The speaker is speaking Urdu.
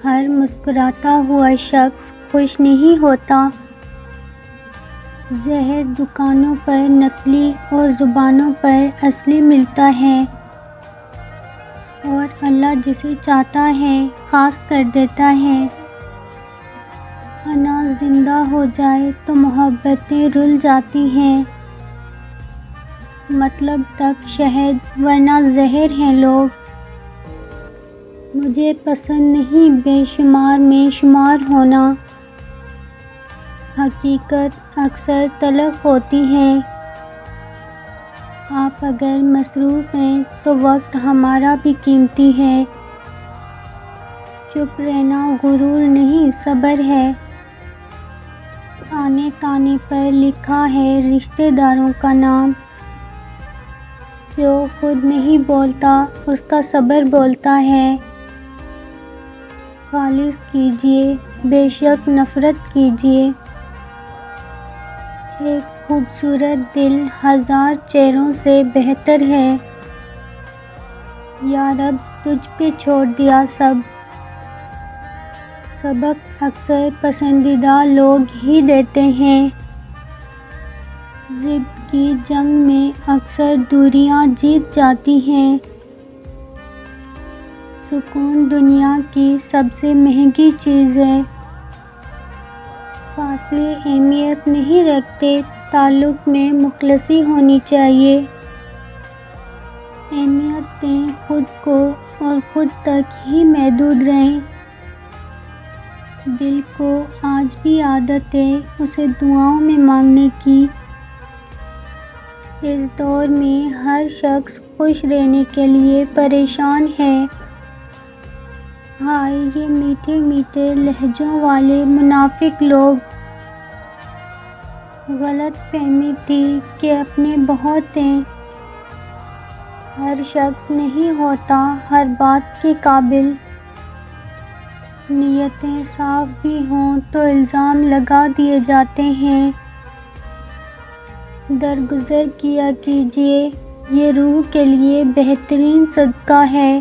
ہر مسکراتا ہوا شخص خوش نہیں ہوتا۔ زہر دکانوں پر نقلی اور زبانوں پر اصلی ملتا ہے، اور اللہ جسے چاہتا ہے خاص کر دیتا ہے۔ اناج زندہ ہو جائے تو محبتیں رل جاتی ہیں، مطلب تک شہد ورنہ زہر ہیں لوگ۔ مجھے پسند نہیں بے شمار میں شمار ہونا، حقیقت اکثر تلخ ہوتی ہے۔ آپ اگر مصروف ہیں تو وقت ہمارا بھی قیمتی ہے۔ چپ رہنا غرور نہیں صبر ہے۔ آنے تانے پر لکھا ہے رشتہ داروں کا نام، جو خود نہیں بولتا اس کا صبر بولتا ہے۔ خالص کیجئے بے شک نفرت کیجئے۔ ایک خوبصورت دل ہزار چہروں سے بہتر ہے۔ یا رب تجھ پہ چھوڑ دیا سب۔ سبق اکثر پسندیدہ لوگ ہی دیتے ہیں۔ ضد کی جنگ میں اکثر دوریاں جیت جاتی ہیں۔ سکون دنیا کی سب سے مہنگی چیز ہے۔ فاصلے اہمیت نہیں رکھتے، تعلق میں مخلصی ہونی چاہیے۔ اہمیت دیں خود کو اور خود تک ہی محدود رہیں۔ دل کو آج بھی عادت ہے اسے دعاؤں میں مانگنے کی۔ اس دور میں ہر شخص خوش رہنے کے لیے پریشان ہے۔ ہائے یہ میٹھے میٹھے لہجوں والے منافق لوگ۔ غلط فہمی تھی کہ اپنے بہت ہیں۔ ہر شخص نہیں ہوتا ہر بات کے قابل۔ نیتیں صاف بھی ہوں تو الزام لگا دیے جاتے ہیں۔ درگزر کیا کیجئے، یہ روح کے لیے بہترین صدقہ ہے۔